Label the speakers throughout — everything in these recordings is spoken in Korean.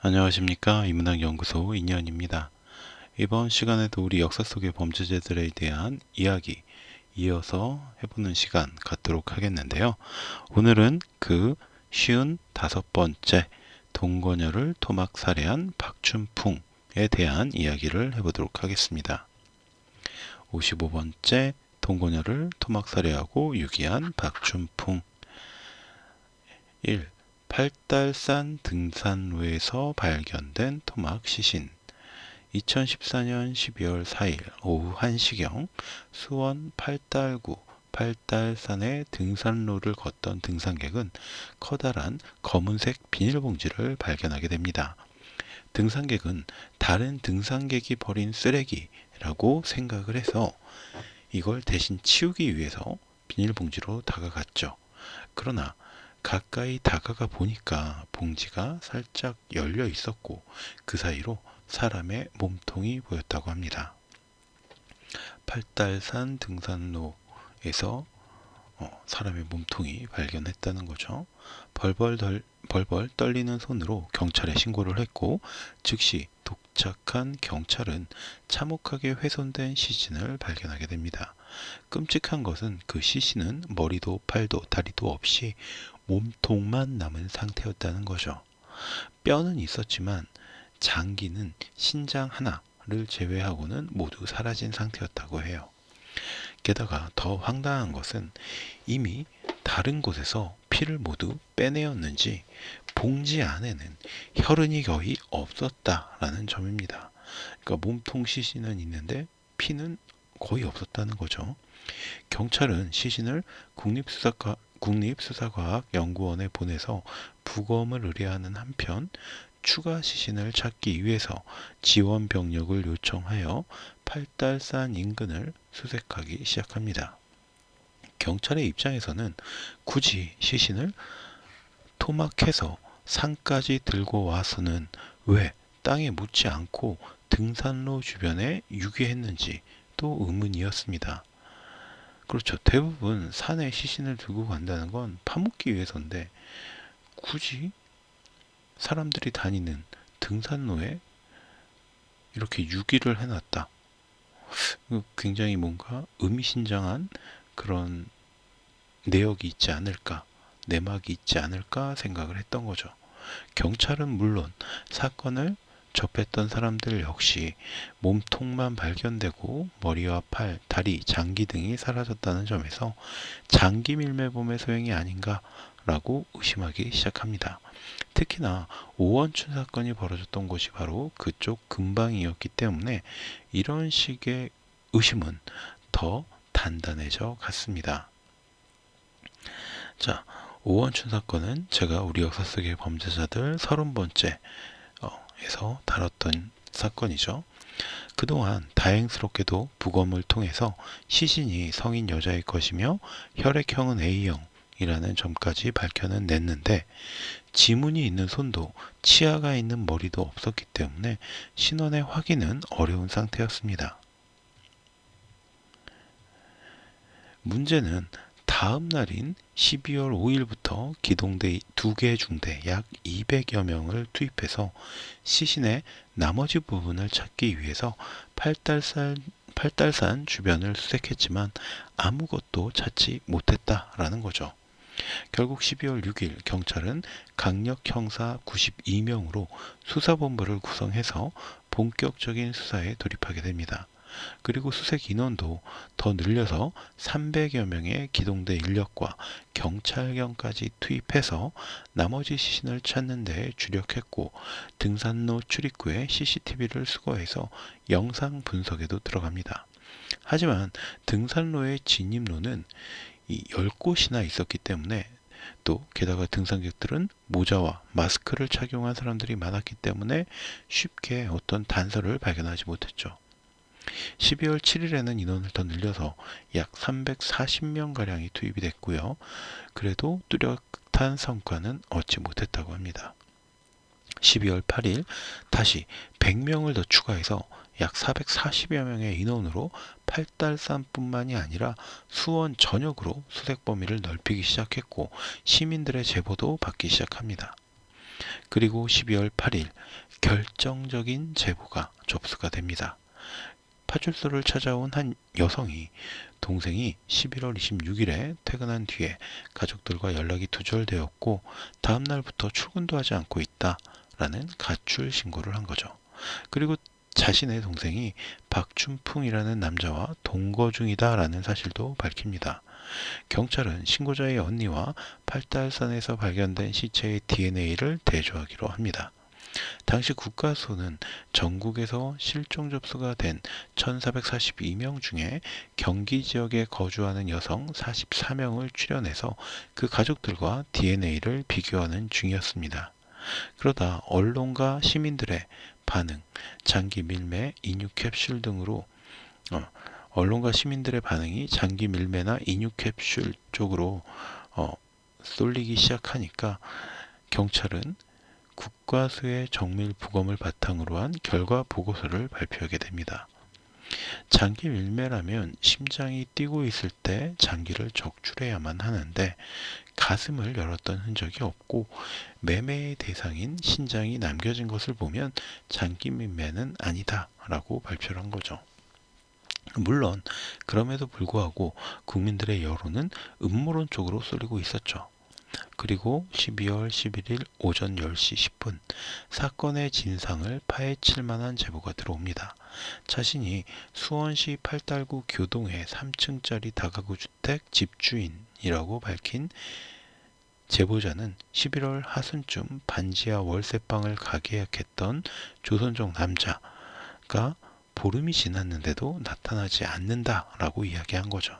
Speaker 1: 안녕하십니까. 인문학연구소 인연입니다. 이번 시간에도 우리 역사 속의 범죄자들에 대한 이야기 이어서 해보는 시간 갖도록 하겠는데요. 오늘은 그 쉬운 5번째 동거녀를 토막 살해한 박춘풍에 대한 이야기를 해보도록 하겠습니다. 55번째 동거녀를 토막 살해하고 유기한 박춘풍. 1. 팔달산 등산로에서 발견된 토막 시신. 2014년 12월 4일 오후 1시경 수원 팔달구 팔달산의 등산로를 걷던 등산객은 커다란 검은색 비닐봉지를 발견하게 됩니다. 등산객은 다른 등산객이 버린 쓰레기라고 생각을 해서 이걸 대신 치우기 위해서 비닐봉지로 다가갔죠. 그러나 가까이 다가가 보니까 봉지가 살짝 열려 있었고 그 사이로 사람의 몸통이 보였다고 합니다. 팔달산 등산로에서 사람의 몸통이 발견했다는 거죠. 벌벌 떨리는 손으로 경찰에 신고를 했고 즉시 도착한 경찰은 참혹하게 훼손된 시신을 발견하게 됩니다. 끔찍한 것은 그 시신은 머리도 팔도 다리도 없이 몸통만 남은 상태였다는 거죠. 뼈는 있었지만 장기는 신장 하나를 제외하고는 모두 사라진 상태였다고 해요. 게다가 더 황당한 것은 이미 다른 곳에서 피를 모두 빼내었는지 봉지 안에는 혈흔이 거의 없었다라는 점입니다. 그러니까 몸통 시신은 있는데 피는 거의 없었다는 거죠. 경찰은 시신을 국립수사과학연구원에 보내서 부검을 의뢰하는 한편 추가 시신을 찾기 위해서 지원 병력을 요청하여 팔달산 인근을 수색하기 시작합니다. 경찰의 입장에서는 굳이 시신을 토막해서 산까지 들고 와서는 왜 땅에 묻지 않고 등산로 주변에 유기했는지 또 의문이었습니다. 그렇죠. 대부분 산에 시신을 들고 간다는 건 파묻기 위해서인데 굳이 사람들이 다니는 등산로에 이렇게 유기를 해놨다. 굉장히 뭔가 의미심장한 그런 내역이 있지 않을까, 내막이 있지 않을까 생각을 했던 거죠. 경찰은 물론 사건을 접했던 사람들 역시 몸통만 발견되고 머리와 팔, 다리, 장기 등이 사라졌다는 점에서 장기 밀매범의 소행이 아닌가라고 의심하기 시작합니다. 특히나 오원춘 사건이 벌어졌던 곳이 바로 그쪽 근방이었기 때문에 이런 식의 의심은 더 단단해져 갔습니다. 자, 오원춘 사건은 제가 우리 역사 속의 범죄자들 30번째 에서 다뤘던 사건이죠. 그동안 다행스럽게도 부검을 통해서 시신이 성인 여자의 것이며 혈액형은 A형이라는 점까지 밝혀는 냈는데 지문이 있는 손도 치아가 있는 머리도 없었기 때문에 신원의 확인은 어려운 상태였습니다. 문제는 다음 날인 12월 5일부터 기동대 2개 중대 약 200여 명을 투입해서 시신의 나머지 부분을 찾기 위해서 팔달산 주변을 수색했지만 아무것도 찾지 못했다라는 거죠. 결국 12월 6일 경찰은 강력 형사 92명으로 수사본부를 구성해서 본격적인 수사에 돌입하게 됩니다. 그리고 수색 인원도 더 늘려서 300여 명의 기동대 인력과 경찰견까지 투입해서 나머지 시신을 찾는 데 주력했고 등산로 출입구에 CCTV를 수거해서 영상 분석에도 들어갑니다. 하지만 등산로의 진입로는 이 10곳이나 있었기 때문에 또 게다가 등산객들은 모자와 마스크를 착용한 사람들이 많았기 때문에 쉽게 어떤 단서를 발견하지 못했죠. 12월 7일에는 인원을 더 늘려서 약 340명가량이 투입이 됐고요. 그래도 뚜렷한 성과는 얻지 못했다고 합니다. 12월 8일 다시 100명을 더 추가해서 약 440여 명의 인원으로 팔달산뿐만이 아니라 수원 전역으로 수색 범위를 넓히기 시작했고 시민들의 제보도 받기 시작합니다. 그리고 12월 8일 결정적인 제보가 접수가 됩니다. 파출소를 찾아온 한 여성이 동생이 11월 26일에 퇴근한 뒤에 가족들과 연락이 두절되었고 다음 날부터 출근도 하지 않고 있다라는 가출 신고를 한 거죠. 그리고 자신의 동생이 박춘풍이라는 남자와 동거 중이다라는 사실도 밝힙니다. 경찰은 신고자의 언니와 팔달산에서 발견된 시체의 DNA를 대조하기로 합니다. 당시 국가수는 전국에서 실종 접수가 된 1,442명 중에 경기 지역에 거주하는 여성 44명을 추려내서 그 가족들과 DNA를 비교하는 중이었습니다. 그러다 언론과 시민들의 반응, 장기 밀매, 인육 캡슐 등으로 언론과 시민들의 반응이 장기 밀매나 인육 캡슐 쪽으로 쏠리기 시작하니까 경찰은 국과수의 정밀 부검을 바탕으로 한 결과 보고서를 발표하게 됩니다. 장기 밀매라면 심장이 뛰고 있을 때 장기를 적출해야만 하는데 가슴을 열었던 흔적이 없고 매매의 대상인 신장이 남겨진 것을 보면 장기 밀매는 아니다 라고 발표를 한 거죠. 물론 그럼에도 불구하고 국민들의 여론은 음모론 쪽으로 쏠리고 있었죠. 그리고 12월 11일 오전 10시 10분 사건의 진상을 파헤칠 만한 제보가 들어옵니다. 자신이 수원시 팔달구 교동의 3층짜리 다가구 주택 집주인이라고 밝힌 제보자는 11월 하순쯤 반지하 월세방을 가게 예약했던 조선족 남자가 보름이 지났는데도 나타나지 않는다라고 이야기한 거죠.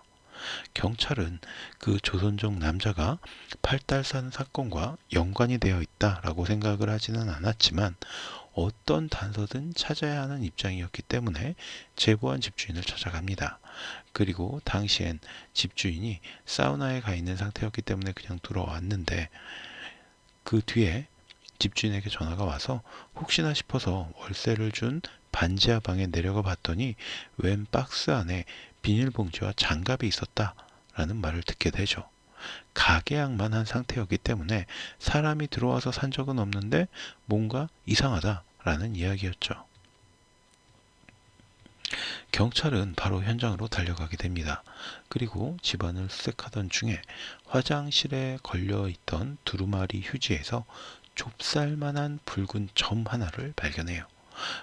Speaker 1: 경찰은 그 조선족 남자가 팔달산 사건과 연관이 되어 있다라고 생각을 하지는 않았지만 어떤 단서든 찾아야 하는 입장이었기 때문에 제보한 집주인을 찾아갑니다. 그리고 당시엔 집주인이 사우나에 가 있는 상태였기 때문에 그냥 들어왔는데 그 뒤에 집주인에게 전화가 와서 혹시나 싶어서 월세를 준 반지하 방에 내려가 봤더니 웬 박스 안에 비닐봉지와 장갑이 있었다라는 말을 듣게 되죠. 가계약만 한 상태였기 때문에 사람이 들어와서 산 적은 없는데 뭔가 이상하다라는 이야기였죠. 경찰은 바로 현장으로 달려가게 됩니다. 그리고 집안을 수색하던 중에 화장실에 걸려있던 두루마리 휴지에서 좁쌀만한 붉은 점 하나를 발견해요.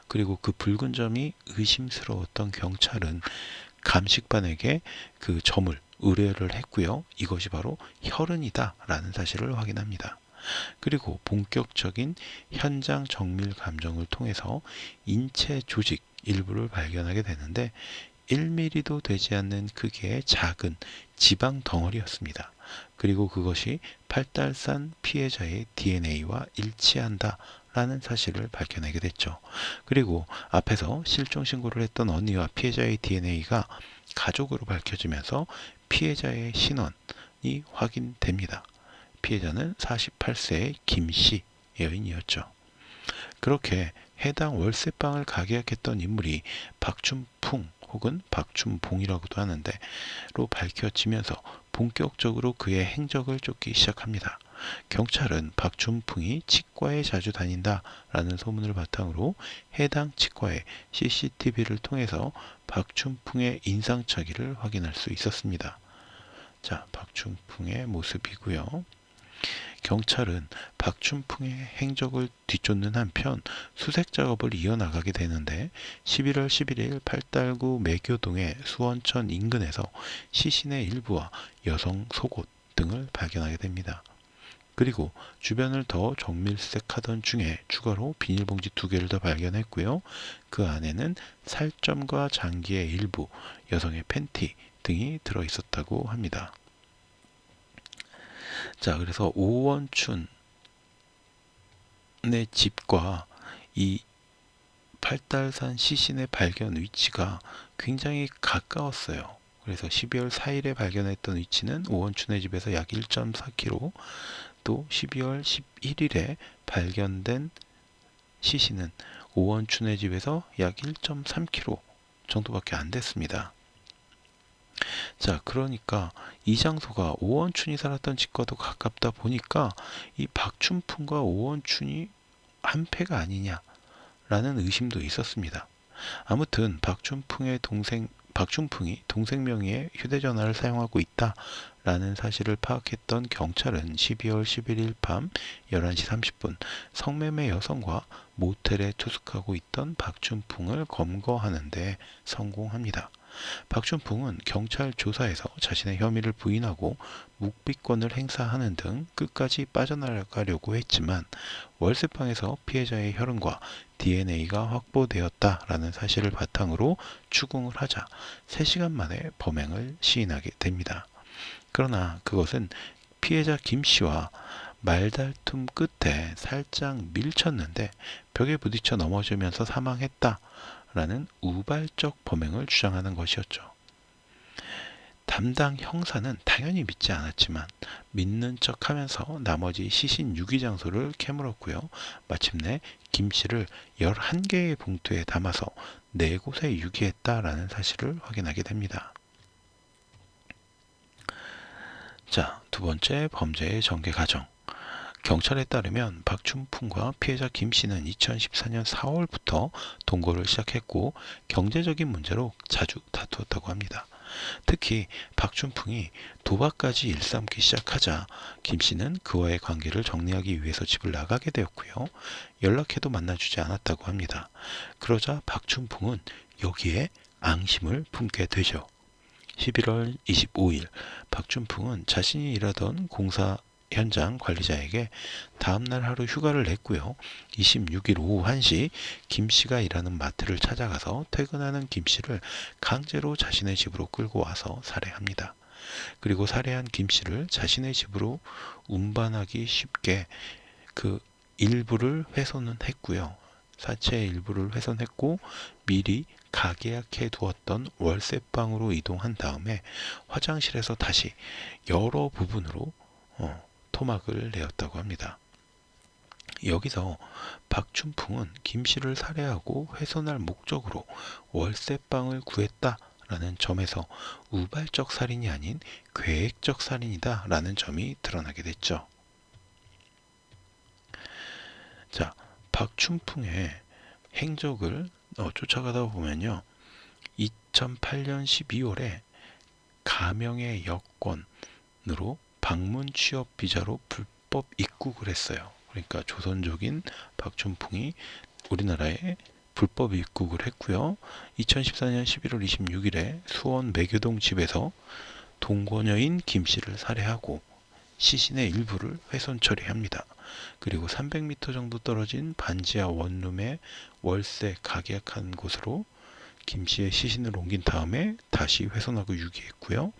Speaker 1: 그리고 그 붉은 점이 의심스러웠던 경찰은 감식반에게 그 점을 의뢰를 했고요. 이것이 바로 혈흔이다 라는 사실을 확인합니다. 그리고 본격적인 현장 정밀 감정을 통해서 인체 조직 일부를 발견하게 되는데 1mm도 되지 않는 크기의 작은 지방 덩어리였습니다. 그리고 그것이 팔달산 피해자의 DNA와 일치한다 라는 사실을 밝혀내게 됐죠. 그리고 앞에서 실종 신고를 했던 언니와 피해자의 DNA가 가족으로 밝혀지면서 피해자의 신원이 확인됩니다. 피해자는 48세의 김씨 여인이었죠. 그렇게 해당 월세방을 가계약했던 인물이 박춘풍 혹은 박춘봉이라고도 하는데 로 밝혀지면서 본격적으로 그의 행적을 쫓기 시작합니다. 경찰은 박춘풍이 치과에 자주 다닌다라는 소문을 바탕으로 해당 치과의 CCTV를 통해서 박춘풍의 인상착의를 확인할 수 있었습니다. 자, 박춘풍의 모습이고요. 경찰은 박춘풍의 행적을 뒤쫓는 한편 수색 작업을 이어나가게 되는데 11월 11일 팔달구 매교동의 수원천 인근에서 시신의 일부와 여성 속옷 등을 발견하게 됩니다. 그리고 주변을 더 정밀 수색하던 중에 추가로 비닐봉지 2개를 더 발견했고요. 그 안에는 살점과 장기의 일부, 여성의 팬티 등이 들어있었다고 합니다. 자, 그래서 오원춘의 집과 이 팔달산 시신의 발견 위치가 굉장히 가까웠어요. 그래서 12월 4일에 발견했던 위치는 오원춘의 집에서 약 1.4km, 또 12월 11일에 발견된 시신은 오원춘의 집에서 약 1.3km 정도밖에 안 됐습니다. 자, 그러니까 이 장소가 오원춘이 살았던 집과도 가깝다 보니까 이 박춘풍과 오원춘이 한패가 아니냐라는 의심도 있었습니다. 아무튼 박춘풍이 동생 명의의 휴대전화를 사용하고 있다라는 사실을 파악했던 경찰은 12월 11일 밤 11시 30분 성매매 여성과 모텔에 투숙하고 있던 박춘풍을 검거하는 데 성공합니다. 박춘풍은 경찰 조사에서 자신의 혐의를 부인하고 묵비권을 행사하는 등 끝까지 빠져나가려고 했지만 월세방에서 피해자의 혈흔과 DNA가 확보되었다라는 사실을 바탕으로 추궁을 하자 3시간 만에 범행을 시인하게 됩니다. 그러나 그것은 피해자 김 씨와 말다툼 끝에 살짝 밀쳤는데 벽에 부딪혀 넘어지면서 사망했다라는 우발적 범행을 주장하는 것이었죠. 담당 형사는 당연히 믿지 않았지만 믿는 척하면서 나머지 시신 유기 장소를 캐물었고요. 마침내 김 씨를 11개의 봉투에 담아서 4곳에 유기했다라는 사실을 확인하게 됩니다. 자, 두 번째 범죄의 전개 과정. 경찰에 따르면 박춘풍과 피해자 김 씨는 2014년 4월부터 동거를 시작했고 경제적인 문제로 자주 다투었다고 합니다. 특히 박춘풍이 도박까지 일삼기 시작하자 김 씨는 그와의 관계를 정리하기 위해서 집을 나가게 되었고요. 연락해도 만나주지 않았다고 합니다. 그러자 박춘풍은 여기에 앙심을 품게 되죠. 11월 25일 박춘풍은 자신이 일하던 공사 현장 관리자에게 다음날 하루 휴가를 냈고요. 26일 오후 1시 김 씨가 일하는 마트를 찾아가서 퇴근하는 김 씨를 강제로 자신의 집으로 끌고 와서 살해합니다. 그리고 살해한 김 씨를 자신의 집으로 운반하기 쉽게 그 일부를 훼손은 했고요. 사체의 일부를 훼손했고 미리 가계약해 두었던 월세방으로 이동한 다음에 화장실에서 다시 여러 부분으로 토막을 내었다고 합니다. 여기서 박춘풍은 김 씨를 살해하고 훼손할 목적으로 월세방을 구했다라는 점에서 우발적 살인이 아닌 계획적 살인이다라는 점이 드러나게 됐죠. 자, 박춘풍의 행적을 쫓아가다 보면요. 2008년 12월에 가명의 여권으로 방문 취업 비자로 불법 입국을 했어요. 그러니까 조선족인 박춘풍이 우리나라에 불법 입국을 했고요. 2014년 11월 26일에 수원 매교동 집에서 동거녀인 김 씨를 살해하고 시신의 일부를 훼손 처리합니다. 그리고 300m 정도 떨어진 반지하 원룸에 월세 가계약한 곳으로 김 씨의 시신을 옮긴 다음에 다시 훼손하고 유기했고요.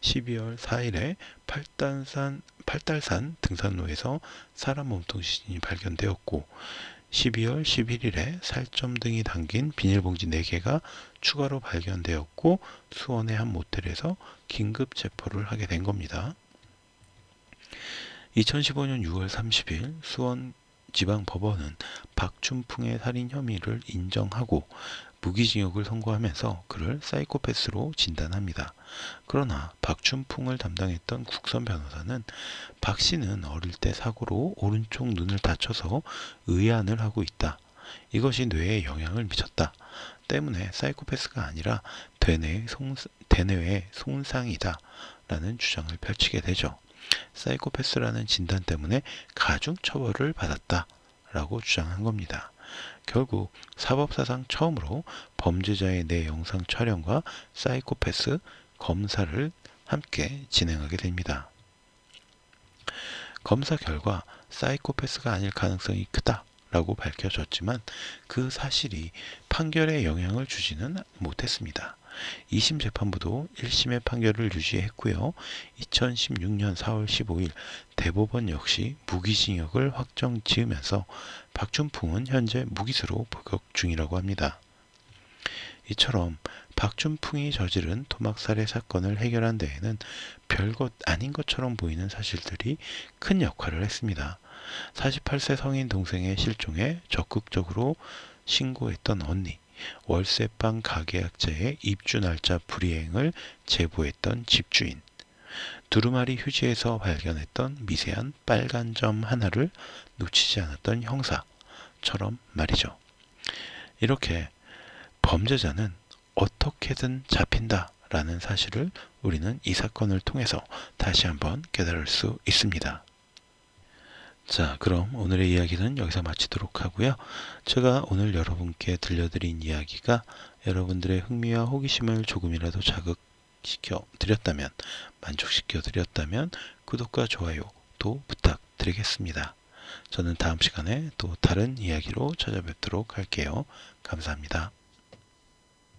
Speaker 1: 12월 4일에 팔달산 등산로에서 사람 몸통 시신이 발견되었고 12월 11일에 살점 등이 담긴 비닐봉지 4개가 추가로 발견되었고 수원의 한 모텔에서 긴급 체포를 하게 된 겁니다. 2015년 6월 30일 수원지방법원은 박춘풍의 살인 혐의를 인정하고 무기징역을 선고하면서 그를 사이코패스로 진단합니다. 그러나 박춘풍을 담당했던 국선 변호사는 박 씨는 어릴 때 사고로 오른쪽 눈을 다쳐서 의안을 하고 있다. 이것이 뇌에 영향을 미쳤다. 때문에 사이코패스가 아니라 대뇌의 손상이다. 라는 주장을 펼치게 되죠. 사이코패스라는 진단 때문에 가중처벌을 받았다. 라고 주장한 겁니다. 결국 사법사상 처음으로 범죄자의 뇌 영상 촬영과 사이코패스 검사를 함께 진행하게 됩니다. 검사 결과 사이코패스가 아닐 가능성이 크다라고 밝혀졌지만 그 사실이 판결에 영향을 주지는 못했습니다. 2심 재판부도 1심의 판결을 유지했고요. 2016년 4월 15일 대법원 역시 무기징역을 확정 지으면서 박춘풍은 현재 무기수로 복역 중이라고 합니다. 이처럼 박춘풍이 저지른 토막살해 사건을 해결한 데에는 별것 아닌 것처럼 보이는 사실들이 큰 역할을 했습니다. 48세 성인 동생의 실종에 적극적으로 신고했던 언니, 월세방 가계약자의 입주 날짜 불이행을 제보했던 집주인, 두루마리 휴지에서 발견했던 미세한 빨간 점 하나를 놓치지 않았던 형사처럼 말이죠. 이렇게 범죄자는 어떻게든 잡힌다라는 사실을 우리는 이 사건을 통해서 다시 한번 깨달을 수 있습니다. 자, 그럼 오늘의 이야기는 여기서 마치도록 하고요. 제가 오늘 여러분께 들려드린 이야기가 여러분들의 흥미와 호기심을 조금이라도 자극시켜 드렸다면, 만족시켜 드렸다면 구독과 좋아요도 부탁드리겠습니다. 저는 다음 시간에 또 다른 이야기로 찾아뵙도록 할게요. 감사합니다.